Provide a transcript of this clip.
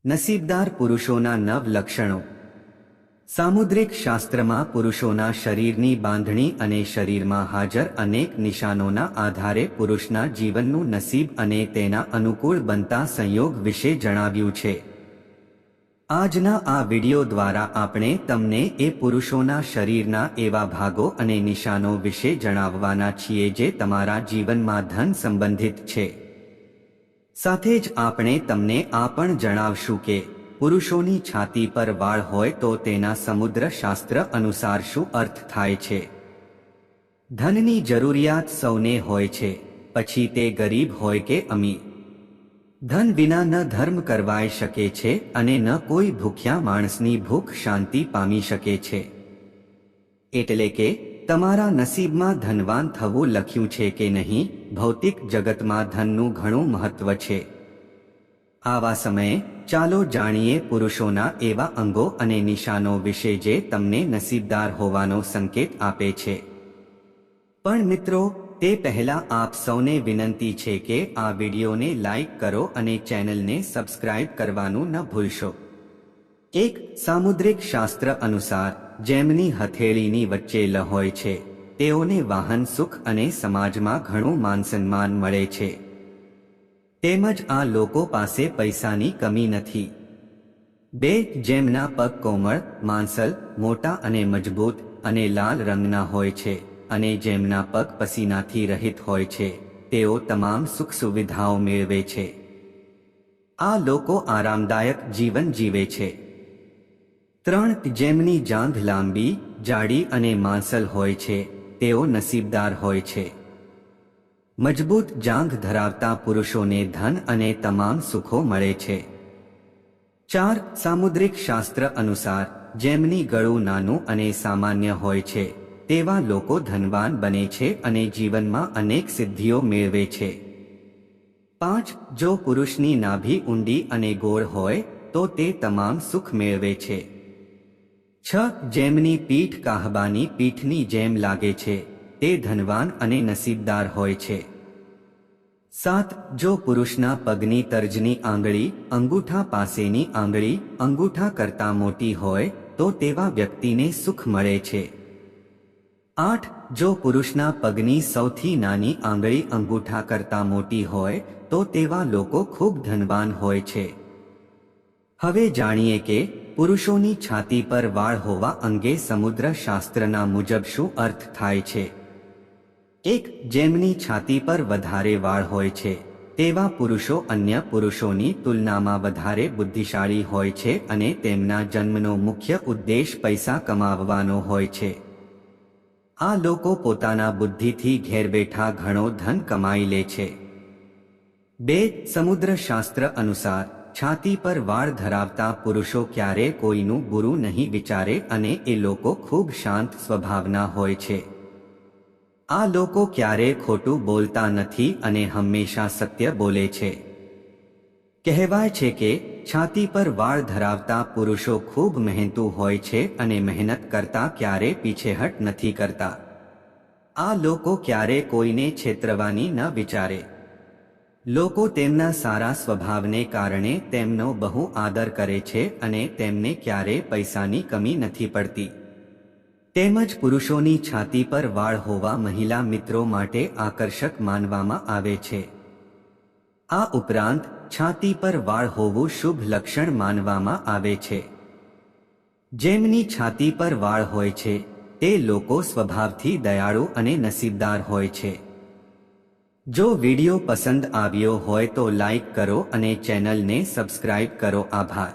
નસીબદાર પુરુષોના 9 લક્ષણો. સામુદ્રિક શાસ્ત્રમાં પુરુષોના શરીરની બાંધણી અને શરીરમાં હાજર અનેક નિશાનોના આધારે પુરુષના જીવનનું નસીબ અને તેના અનુકૂળ બનતા સંયોગ વિશે જણાવ્યું છે. આજના આ વિડિયો દ્વારા આપણે તમને એ પુરુષોના શરીરના એવા ભાગો અને નિશાનો વિશે જણાવવાના છીએ જે તમારા જીવનમાં ધન સંબંધિત છે. સાથે જ આપણે તમને આ પણ જણાવશું કે પુરુષોની છાતી પર વાળ હોય તો તેના સમુદ્ર શાસ્ત્ર અનુસાર શું અર્થ થાય છે. ધનની જરૂરિયાત સૌને હોય છે, પછી તે ગરીબ હોય કે અમીર. ધન વિના ન ધર્મ કરવાઈ શકે છે અને ન કોઈ ભૂખ્યા માણસની ભૂખ શાંતિ પામી શકે છે. એટલે કે તમારા નસીબમાં ધનવાન થવું લખ્યું છે કે નહીં, ભૌતિક જગતમાં ધનનું ઘણું મહત્વ છે. આવા સમયે ચાલો જાણીએ પુરુષોના એવા અંગો અને નિશાનો વિશે જે તમને નસીબદાર હોવાનો સંકેત આપે છે. પણ મિત્રો, તે પહેલા આપ સૌને વિનંતી છે કે આ વિડીયોને લાઈક કરો અને ચેનલને સબસ્ક્રાઇબ કરવાનું ન ભૂલશો. 1. સામુદ્રિક શાસ્ત્ર અનુસાર જેમની હથેળીની વચ્ચે લ હોય છે તેઓને વાહન સુખ અને સમાજમાં ઘણું માનસન્માન મળે છે. તેમજ આ લોકો પાસે પૈસાની કમી નથી. 2. જેમના પગ કોમળ, માંસલ, મોટા અને મજબૂત અને લાલ રંગના હોય છે અને જેમના પગ પસીનાથી રહિત હોય છે તેઓ તમામ સુખ સુવિધાઓ મેળવે છે. આ લોકો આરામદાયક જીવન જીવે છે. 3. જેમની જાંઘ લાંબી, જાડી અને માંસલ હોય છે તેઓ નસીબદાર હોય છે. મજબૂત જાંઘ ધરાવતા પુરુષોને ધન અને તમામ સુખો મળે છે. 4. સામુદ્રિક શાસ્ત્ર અનુસાર જેમની ગળું નાનું અને સામાન્ય હોય છે તેવા લોકો ધનવાન બને છે અને જીવનમાં અનેક સિદ્ધિઓ મેળવે છે. 5. જો પુરુષની નાભી ઊંડી અને ગોળ હોય તો તે તમામ સુખ મેળવે છે. 6. જેમની પીઠ કાહબાની પીઠની જેમ લાગે છે તે ધનવાન અને નસીબદાર હોય છે. 7. જો પુરુષના પગની તર્જની આંગળી અંગૂઠા પાસેની આંગળી અંગૂઠા કરતાં મોટી હોય તો તેવા વ્યક્તિને સુખ મળે છે. 8. જો પુરુષના પગની સૌથી નાની આંગળી અંગૂઠા કરતાં મોટી હોય તો તેવા લોકો ખૂબ ધનવાન હોય છે. હવે જાણીએ કે પુરુષોની છાતી પર વાળ હોવા અંગે સમુદ્ર શાસ્ત્રના મુજબ શું અર્થ થાય છે. 1. જેમની છાતી પર વધારે વાળ હોય છે તેવા પુરુષો અન્ય પુરુષોની તુલનામાં વધારે બુદ્ધિશાળી હોય છે અને તેમના જન્મનો મુખ્ય ઉદ્દેશ પૈસા કમાવવાનો હોય છે. આ લોકો પોતાના બુદ્ધિથી ઘેર બેઠા ઘણો ધન કમાઈ લે છે. 2. સમુદ્ર શાસ્ત્ર અનુસાર છાતી પર વાળ ધરાવતા પુરુષો ક્યારે કોઈનું બુરું નહીં વિચારે અને એ લોકો ખૂબ શાંત સ્વભાવના હોય છે. આ લોકો ક્યારે ખોટું બોલતા નથી અને હંમેશા સત્ય બોલે છે. કહેવાય છે કે છાતી પર વાળ ધરાવતા પુરુષો ખૂબ મહેનતુ હોય છે અને મહેનત કરતા ક્યારે પીછેહટ નથી કરતા. આ લોકો ક્યારે કોઈને છેતરવાની ન વિચારે. લોકો તેમના સારા સ્વભાવને કારણે તેમનો બહુ આદર કરે છે અને તેમને ક્યારે પૈસાની કમી નથી પડતી. તેમજ પુરુષોની છાતી પર વાળ હોવા મહિલા મિત્રો માટે આકર્ષક માનવામાં આવે છે. આ ઉપરાંત છાતી પર વાળ હોવું શુભ લક્ષણ માનવામાં આવે છે. જેમની છાતી પર વાળ હોય છે તે લોકો સ્વભાવથી દયાળુ અને નસીબદાર હોય છે. જો વિડિયો પસંદ આવ્યો હોય તો લાઈક કરો અને ચેનલને સબસ્ક્રાઇબ કરો. આભાર.